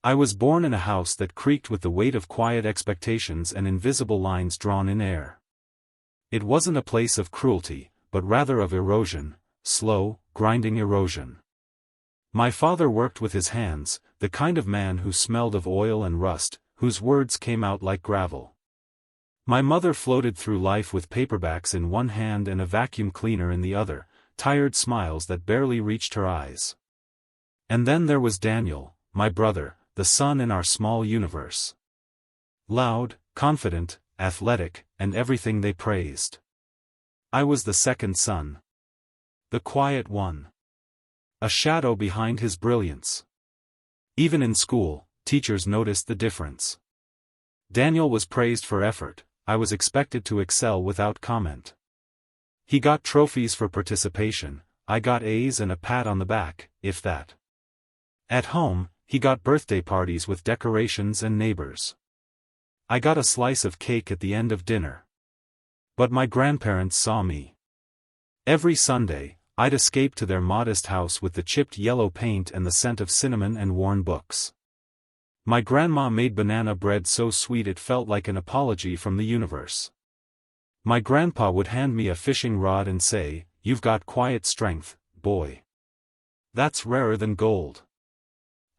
I was born in a house that creaked with the weight of quiet expectations and invisible lines drawn in air. It wasn't a place of cruelty, but rather of erosion, slow, grinding erosion. My father worked with his hands, the kind of man who smelled of oil and rust, whose words came out like gravel. My mother floated through life with paperbacks in one hand and a vacuum cleaner in the other, tired smiles that barely reached her eyes. And then there was Daniel, my brother, the sun in our small universe. Loud, confident, athletic, and everything they praised. I was the second son. The quiet one. A shadow behind his brilliance. Even in school, teachers noticed the difference. Daniel was praised for effort, I was expected to excel without comment. He got trophies for participation, I got A's and a pat on the back, if that. At home, he got birthday parties with decorations and neighbors. I got a slice of cake at the end of dinner. But my grandparents saw me. Every Sunday, I'd escape to their modest house with the chipped yellow paint and the scent of cinnamon and worn books. My grandma made banana bread so sweet it felt like an apology from the universe. My grandpa would hand me a fishing rod and say, "You've got quiet strength, boy. That's rarer than gold."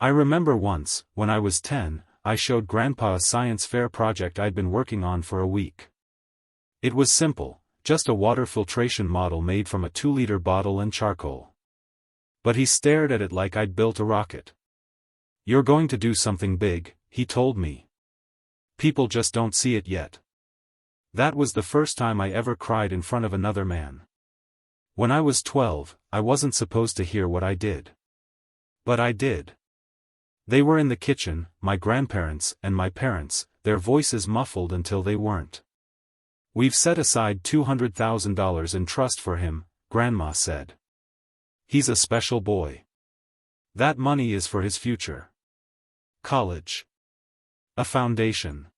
I remember once, when I was 10, I showed Grandpa a science fair project I'd been working on for a week. It was simple, just a water filtration model made from a 2-liter bottle and charcoal. But he stared at it like I'd built a rocket. "You're going to do something big," he told me. "People just don't see it yet." That was the first time I ever cried in front of another man. When I was 12, I wasn't supposed to hear what I did. But I did. They were in the kitchen, my grandparents and my parents, their voices muffled until they weren't. "We've set aside $200,000 in trust for him," Grandma said. "He's a special boy. That money is for his future. College. A foundation.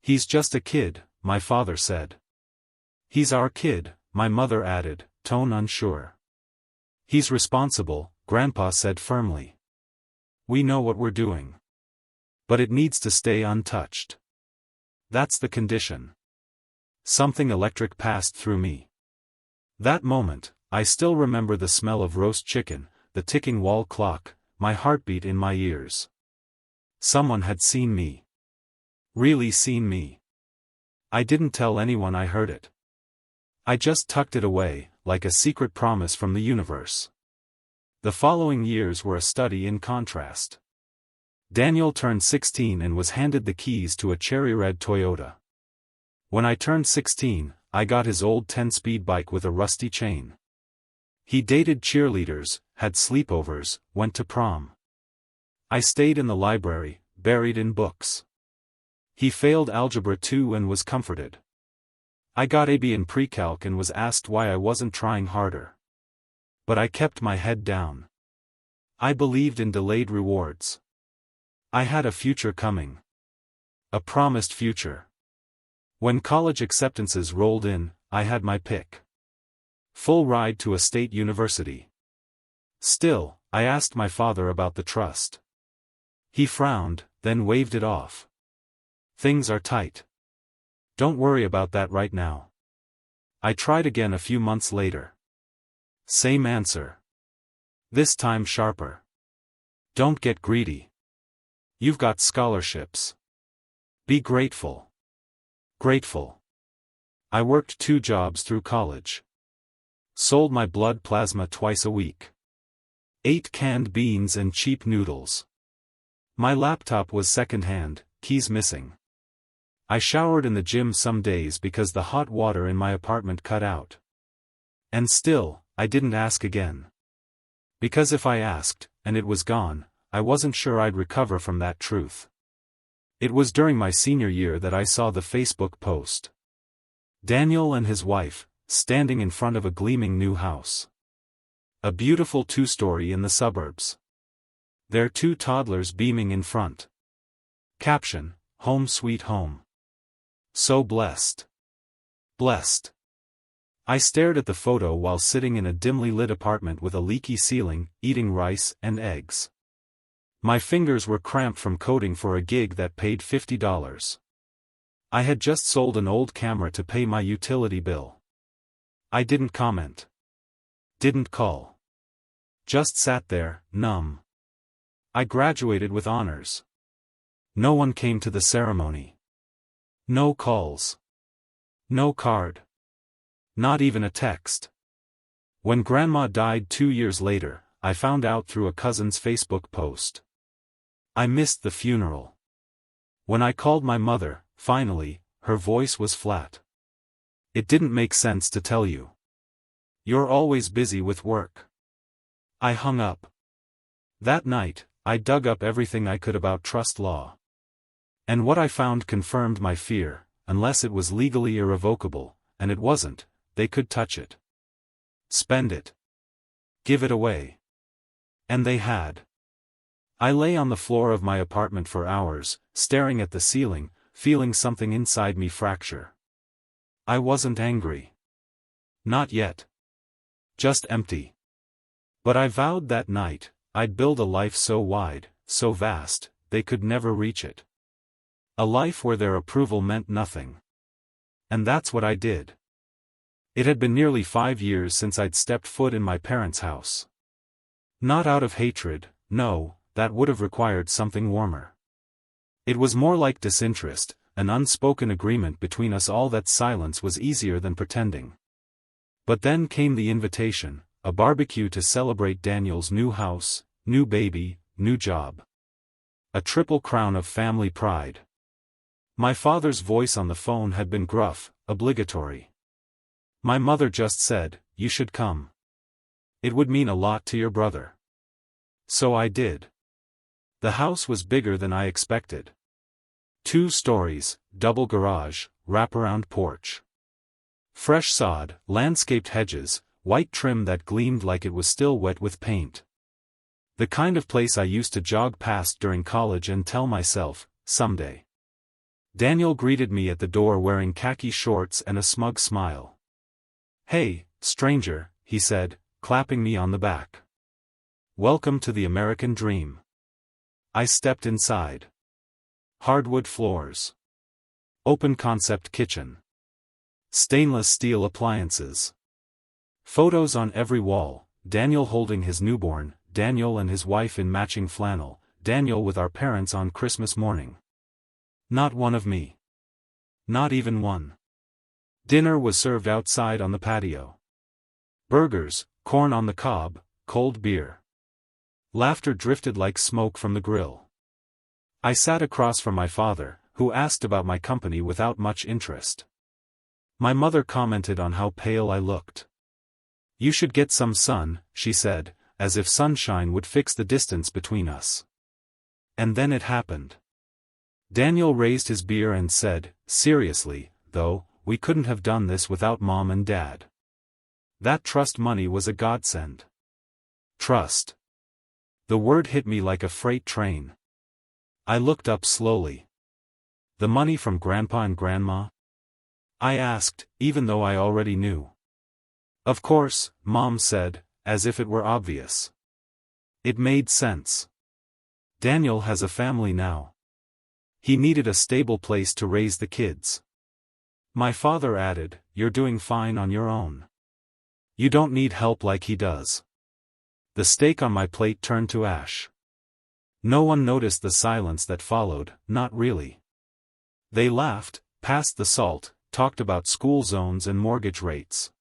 He's just a kid," my father said. "He's our kid," my mother added, tone unsure. "He's responsible," Grandpa said firmly. "We know what we're doing. But it needs to stay untouched. That's the condition." Something electric passed through me. That moment, I still remember the smell of roast chicken, the ticking wall clock, my heartbeat in my ears. Someone had seen me. Really seen me. I didn't tell anyone I heard it. I just tucked it away, like a secret promise from the universe. The following years were a study in contrast. Daniel turned 16 and was handed the keys to a cherry-red Toyota. When I turned 16, I got his old 10-speed bike with a rusty chain. He dated cheerleaders, had sleepovers, went to prom. I stayed in the library, buried in books. He failed Algebra 2 and was comforted. I got a B in pre-calc and was asked why I wasn't trying harder. But I kept my head down. I believed in delayed rewards. I had a future coming. A promised future. When college acceptances rolled in, I had my pick. Full ride to a state university. Still, I asked my father about the trust. He frowned, then waved it off. "Things are tight. Don't worry about that right now." I tried again a few months later. Same answer. This time sharper. "Don't get greedy. You've got scholarships. Be grateful." Grateful. I worked 2 jobs through college. Sold my blood plasma twice a week. Ate canned beans and cheap noodles. My laptop was secondhand, keys missing. I showered in the gym some days because the hot water in my apartment cut out. And still, I didn't ask again. Because if I asked, and it was gone, I wasn't sure I'd recover from that truth. It was during my senior year that I saw the Facebook post. Daniel and his wife, standing in front of a gleaming new house. A beautiful 2-story in the suburbs. Their 2 toddlers beaming in front. Caption, "Home sweet home." So blessed. Blessed. I stared at the photo while sitting in a dimly lit apartment with a leaky ceiling, eating rice and eggs. My fingers were cramped from coding for a gig that paid $50. I had just sold an old camera to pay my utility bill. I didn't comment. Didn't call. Just sat there, numb. I graduated with honors. No one came to the ceremony. No calls. No card. Not even a text. When Grandma died 2 years later, I found out through a cousin's Facebook post. I missed the funeral. When I called my mother, finally, her voice was flat. It didn't make sense to tell you. You're always busy with work. I hung up. That night, I dug up everything I could about trust law. And what I found confirmed my fear: unless it was legally irrevocable, and it wasn't, they could touch it. Spend it. Give it away. And they had. I lay on the floor of my apartment for hours, staring at the ceiling, feeling something inside me fracture. I wasn't angry. Not yet. Just empty. But I vowed that night, I'd build a life so wide, so vast, they could never reach it. A life where their approval meant nothing. And that's what I did. It had been nearly 5 years since I'd stepped foot in my parents' house. Not out of hatred, no, that would have required something warmer. It was more like disinterest, an unspoken agreement between us all that silence was easier than pretending. But then came the invitation, a barbecue to celebrate Daniel's new house, new baby, new job. A triple crown of family pride. My father's voice on the phone had been gruff, obligatory. My mother just said, "You should come. It would mean a lot to your brother." So I did. The house was bigger than I expected. 2 stories, double garage, wraparound porch. Fresh sod, landscaped hedges, white trim that gleamed like it was still wet with paint. The kind of place I used to jog past during college and tell myself, someday. Daniel greeted me at the door wearing khaki shorts and a smug smile. "Hey, stranger," he said, clapping me on the back. "Welcome to the American dream." I stepped inside. Hardwood floors. Open concept kitchen. Stainless steel appliances. Photos on every wall, Daniel holding his newborn, Daniel and his wife in matching flannel, Daniel with our parents on Christmas morning. Not one of me. Not even one. Dinner was served outside on the patio. Burgers, corn on the cob, cold beer. Laughter drifted like smoke from the grill. I sat across from my father, who asked about my company without much interest. My mother commented on how pale I looked. "You should get some sun," she said, as if sunshine would fix the distance between us. And then it happened. Daniel raised his beer and said, "Seriously, though, we couldn't have done this without Mom and Dad. That trust money was a godsend." Trust. The word hit me like a freight train. I looked up slowly. "The money from Grandpa and Grandma?" I asked, even though I already knew. "Of course," Mom said, as if it were obvious. It made sense. Daniel has a family now. He needed a stable place to raise the kids. My father added, "You're doing fine on your own. You don't need help like he does." The steak on my plate turned to ash. No one noticed the silence that followed, not really. They laughed, passed the salt, talked about school zones and mortgage rates.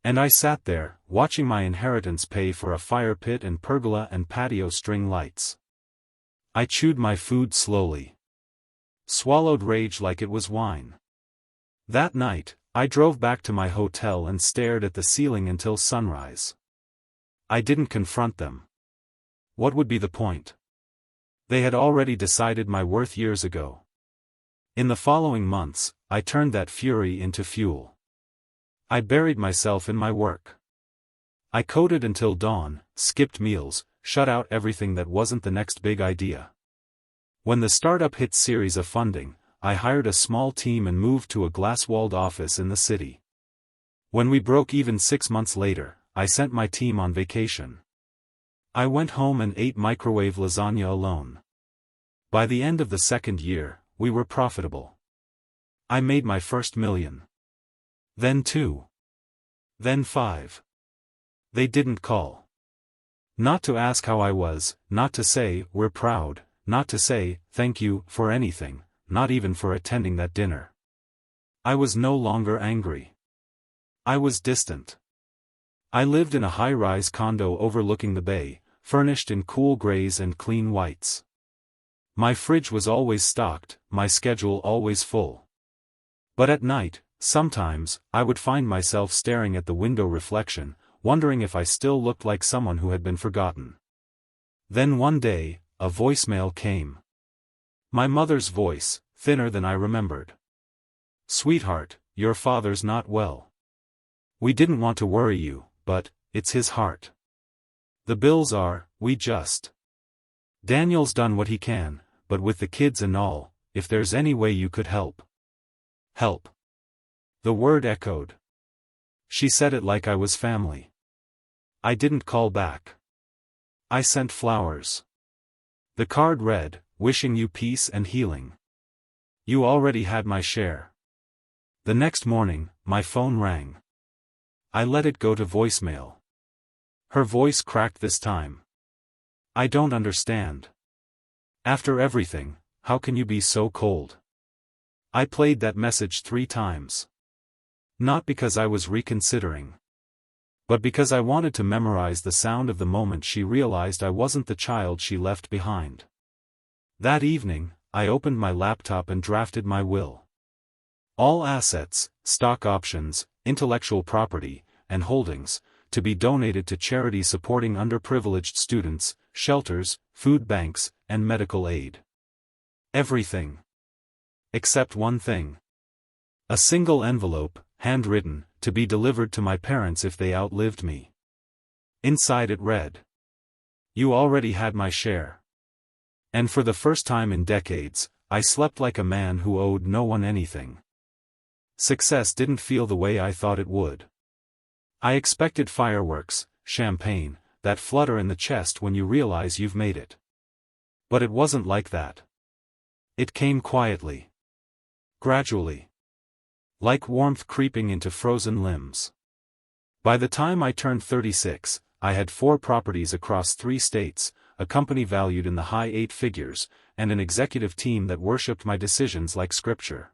And I sat there, watching my inheritance pay for a fire pit and pergola and patio string lights. I chewed my food slowly. Swallowed rage like it was wine. That night, I drove back to my hotel and stared at the ceiling until sunrise. I didn't confront them. What would be the point? They had already decided my worth years ago. In the following months, I turned that fury into fuel. I buried myself in my work. I coded until dawn, skipped meals, shut out everything that wasn't the next big idea. When the startup hit series of funding, I hired a small team and moved to a glass-walled office in the city. When we broke even 6 months later, I sent my team on vacation. I went home and ate microwave lasagna alone. By the end of the second year, we were profitable. I made my first $1 million. Then 2. Then 5. They didn't call. Not to ask how I was, not to say, we're proud, not to say, thank you, for anything, not even for attending that dinner. I was no longer angry. I was distant. I lived in a high-rise condo overlooking the bay, furnished in cool grays and clean whites. My fridge was always stocked, my schedule always full. But at night, sometimes, I would find myself staring at the window reflection, wondering if I still looked like someone who had been forgotten. Then one day, a voicemail came. My mother's voice, thinner than I remembered. "Sweetheart, your father's not well. We didn't want to worry you, but it's his heart. The bills are, Daniel's done what he can, but with the kids and all, if there's any way you could help." Help. The word echoed. She said it like I was family. I didn't call back. I sent flowers. The card read, "Wishing you peace and healing. You already had my share." The next morning, my phone rang. I let it go to voicemail. Her voice cracked this time. "I don't understand. After everything, how can you be so cold?" I played that message 3 times. Not because I was reconsidering, but because I wanted to memorize the sound of the moment she realized I wasn't the child she left behind. That evening, I opened my laptop and drafted my will. All assets, stock options, intellectual property, and holdings, to be donated to charities supporting underprivileged students, shelters, food banks, and medical aid. Everything. Except one thing. A single envelope, handwritten, to be delivered to my parents if they outlived me. Inside it read, "You already had my share." And for the first time in decades, I slept like a man who owed no one anything. Success didn't feel the way I thought it would. I expected fireworks, champagne, that flutter in the chest when you realize you've made it. But it wasn't like that. It came quietly. Gradually. Like warmth creeping into frozen limbs. By the time I turned 36, I had 4 properties across 3 states, a company valued in the high 8 figures, and an executive team that worshipped my decisions like scripture.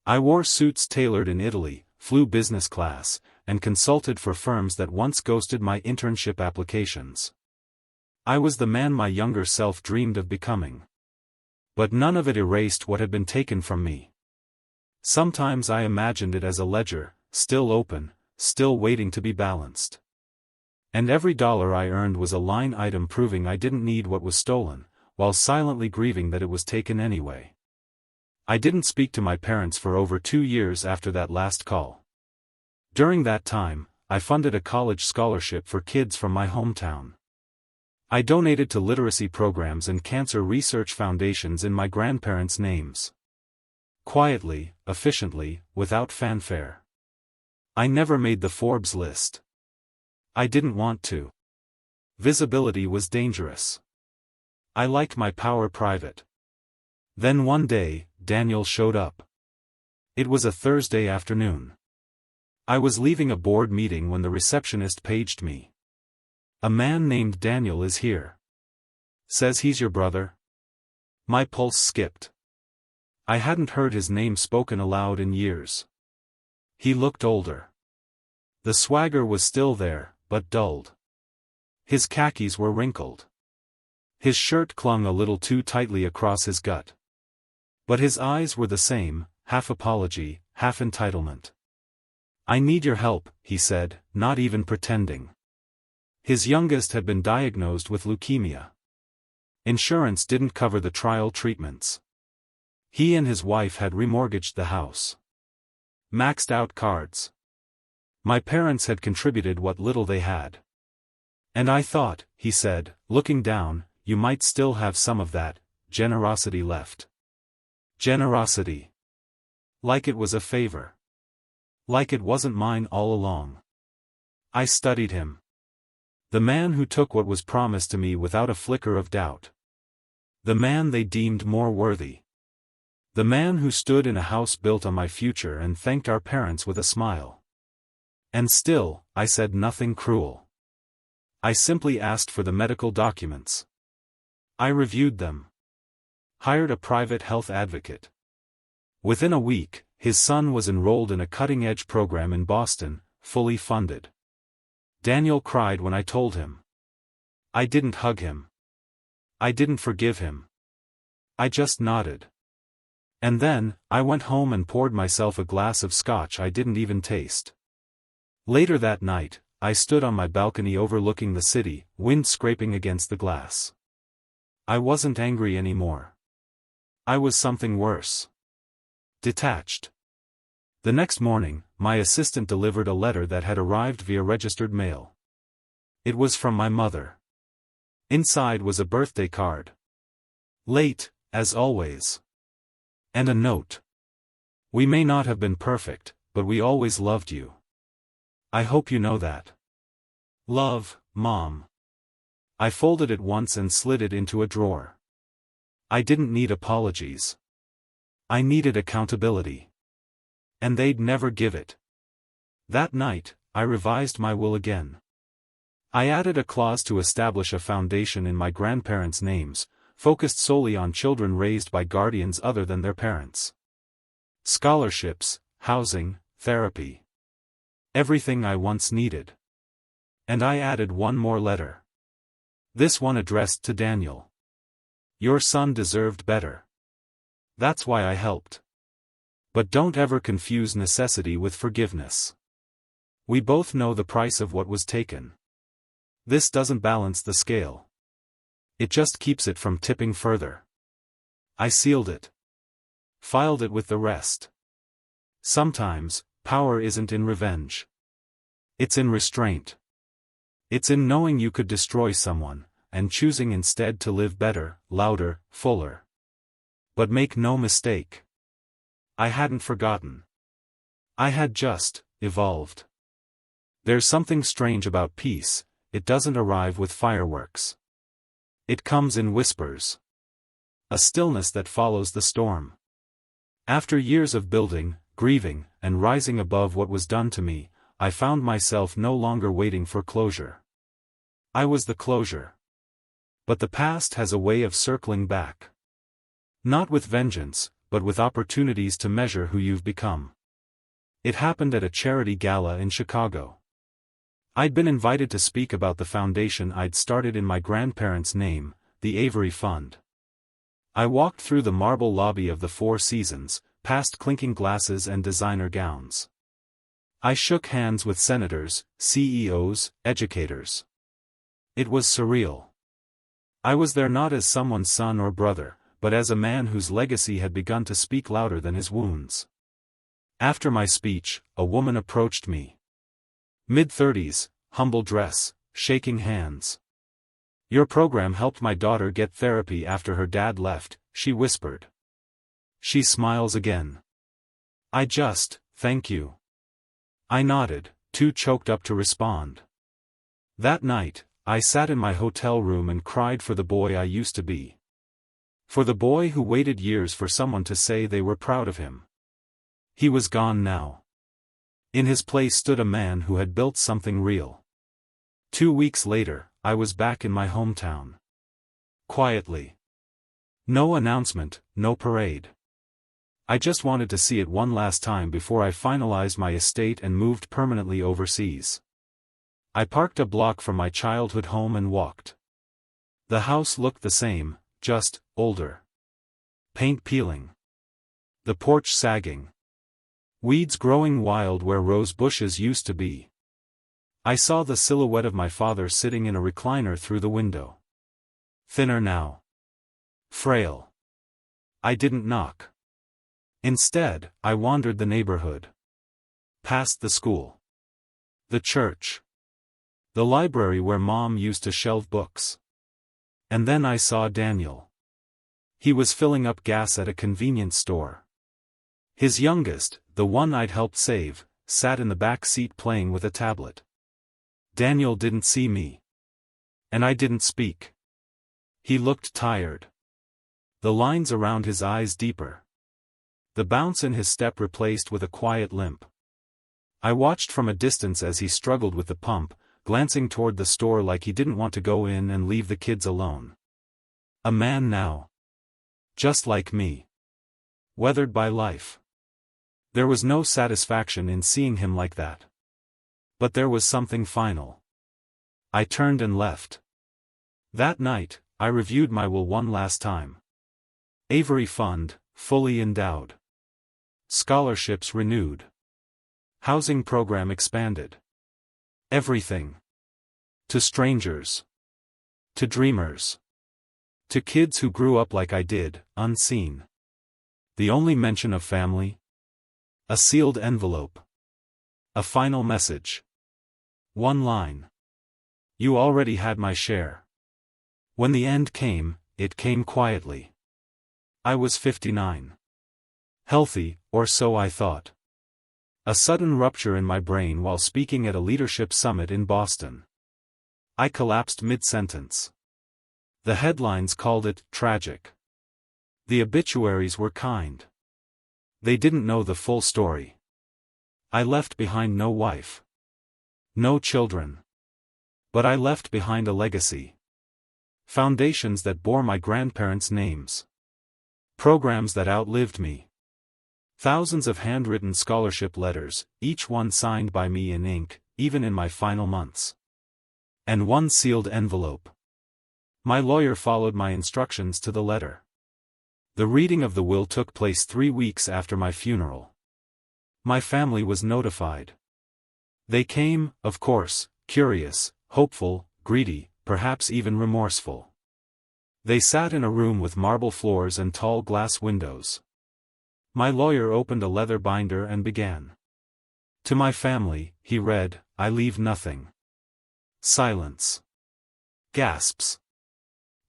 I wore suits tailored in Italy, flew business class, and consulted for firms that once ghosted my internship applications. I was the man my younger self dreamed of becoming. But none of it erased what had been taken from me. Sometimes I imagined it as a ledger, still open, still waiting to be balanced. And every dollar I earned was a line item proving I didn't need what was stolen, while silently grieving that it was taken anyway. I didn't speak to my parents for over 2 years after that last call. During that time, I funded a college scholarship for kids from my hometown. I donated to literacy programs and cancer research foundations in my grandparents' names. Quietly, efficiently, without fanfare. I never made the Forbes list. I didn't want to. Visibility was dangerous. I liked my power private. Then one day, Daniel showed up. It was a Thursday afternoon. I was leaving a board meeting when the receptionist paged me. "A man named Daniel is here. Says he's your brother." My pulse skipped. I hadn't heard his name spoken aloud in years. He looked older. The swagger was still there, but dulled. His khakis were wrinkled. His shirt clung a little too tightly across his gut. But his eyes were the same, half apology, half entitlement. "I need your help," he said, not even pretending. His youngest had been diagnosed with leukemia. Insurance didn't cover the trial treatments. He and his wife had remortgaged the house. Maxed out cards. My parents had contributed what little they had. "And I thought," he said, looking down, "you might still have some of that generosity left." Generosity. Like it was a favor. Like it wasn't mine all along. I studied him. The man who took what was promised to me without a flicker of doubt. The man they deemed more worthy. The man who stood in a house built on my future and thanked our parents with a smile. And still, I said nothing cruel. I simply asked for the medical documents. I reviewed them. Hired a private health advocate. Within a week, his son was enrolled in a cutting-edge program in Boston, fully funded. Daniel cried when I told him. I didn't hug him. I didn't forgive him. I just nodded. And then, I went home and poured myself a glass of scotch I didn't even taste. Later that night, I stood on my balcony overlooking the city, wind scraping against the glass. I wasn't angry anymore. I was something worse. Detached. The next morning, my assistant delivered a letter that had arrived via registered mail. It was from my mother. Inside was a birthday card. Late, as always. And a note. We may not have been perfect, but we always loved you. I hope you know that. Love, Mom. I folded it once and slid it into a drawer. I didn't need apologies. I needed accountability. And they'd never give it. That night, I revised my will again. I added a clause to establish a foundation in my grandparents' names, focused solely on children raised by guardians other than their parents. Scholarships, housing, therapy. Everything I once needed. And I added one more letter. This one addressed to Daniel. Your son deserved better. That's why I helped. But don't ever confuse necessity with forgiveness. We both know the price of what was taken. This doesn't balance the scale. It just keeps it from tipping further. I sealed it. Filed it with the rest. Sometimes, power isn't in revenge. It's in restraint. It's in knowing you could destroy someone, and choosing instead to live better, louder, fuller. But make no mistake. I hadn't forgotten. I had just evolved. There's something strange about peace, it doesn't arrive with fireworks. It comes in whispers. A stillness that follows the storm. After years of building, grieving, and rising above what was done to me, I found myself no longer waiting for closure. I was the closure. But the past has a way of circling back. Not with vengeance, but with opportunities to measure who you've become. It happened at a charity gala in Chicago. I'd been invited to speak about the foundation I'd started in my grandparents' name, the Avery Fund. I walked through the marble lobby of the Four Seasons, past clinking glasses and designer gowns. I shook hands with senators, CEOs, educators. It was surreal. I was there not as someone's son or brother, but as a man whose legacy had begun to speak louder than his wounds. After my speech, a woman approached me. Mid-30s, humble dress, shaking hands. Your program helped my daughter get therapy after her dad left, she whispered. She smiles again. Thank you. I nodded, too choked up to respond. That night, I sat in my hotel room and cried for the boy I used to be. For the boy who waited years for someone to say they were proud of him. He was gone now. In his place stood a man who had built something real. 2 weeks later, I was back in my hometown. Quietly. No announcement, no parade. I just wanted to see it one last time before I finalized my estate and moved permanently overseas. I parked a block from my childhood home and walked. The house looked the same, just older. Paint peeling. The porch sagging. Weeds growing wild where rose bushes used to be. I saw the silhouette of my father sitting in a recliner through the window. Thinner now. Frail. I didn't knock. Instead, I wandered the neighborhood. Past the school. The church. The library where Mom used to shelve books. And then I saw Daniel. He was filling up gas at a convenience store. His youngest, the one I'd helped save, sat in the back seat playing with a tablet. Daniel didn't see me. And I didn't speak. He looked tired. The lines around his eyes deeper. The bounce in his step replaced with a quiet limp. I watched from a distance as he struggled with the pump, glancing toward the store like he didn't want to go in and leave the kids alone. A man now. Just like me. Weathered by life. There was no satisfaction in seeing him like that. But there was something final. I turned and left. That night, I reviewed my will one last time. Avery Fund, fully endowed. Scholarships renewed. Housing program expanded. Everything. To strangers. To dreamers. To kids who grew up like I did, unseen. The only mention of family? A sealed envelope. A final message. One line. You already had my share. When the end came, it came quietly. I was 59. Healthy, or so I thought. A sudden rupture in my brain while speaking at a leadership summit in Boston. I collapsed mid-sentence. The headlines called it tragic. The obituaries were kind. They didn't know the full story. I left behind no wife. No children. But I left behind a legacy. Foundations that bore my grandparents' names. Programs that outlived me. Thousands of handwritten scholarship letters, each one signed by me in ink, even in my final months. And one sealed envelope. My lawyer followed my instructions to the letter. The reading of the will took place 3 weeks after my funeral. My family was notified. They came, of course, curious, hopeful, greedy, perhaps even remorseful. They sat in a room with marble floors and tall glass windows. My lawyer opened a leather binder and began. To my family, he read, I leave nothing. Silence. Gasps.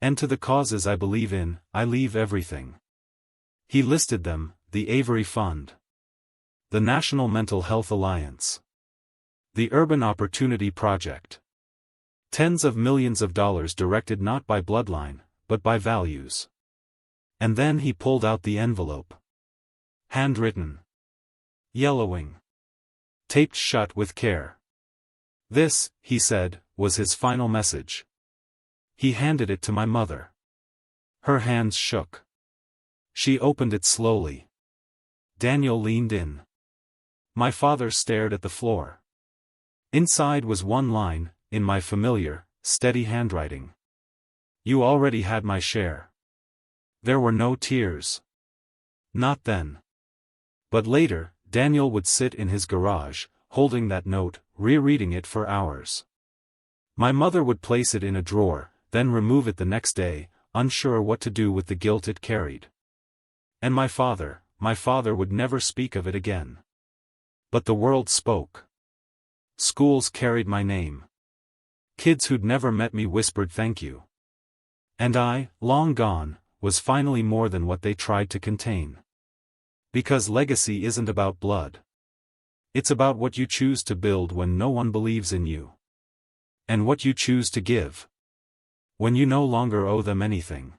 And to the causes I believe in, I leave everything. He listed them: the Avery Fund, the National Mental Health Alliance, the Urban Opportunity Project. Tens of millions of dollars directed not by bloodline, but by values. And then he pulled out the envelope. Handwritten. Yellowing. Taped shut with care. This, he said, was his final message. He handed it to my mother. Her hands shook. She opened it slowly. Daniel leaned in. My father stared at the floor. Inside was one line, in my familiar, steady handwriting. You already had my share. There were no tears. Not then. But later, Daniel would sit in his garage, holding that note, rereading it for hours. My mother would place it in a drawer, then remove it the next day, unsure what to do with the guilt it carried. And my father would never speak of it again. But the world spoke. Schools carried my name. Kids who'd never met me whispered thank you. And I, long gone, was finally more than what they tried to contain. Because legacy isn't about blood. It's about what you choose to build when no one believes in you. And what you choose to give when you no longer owe them anything.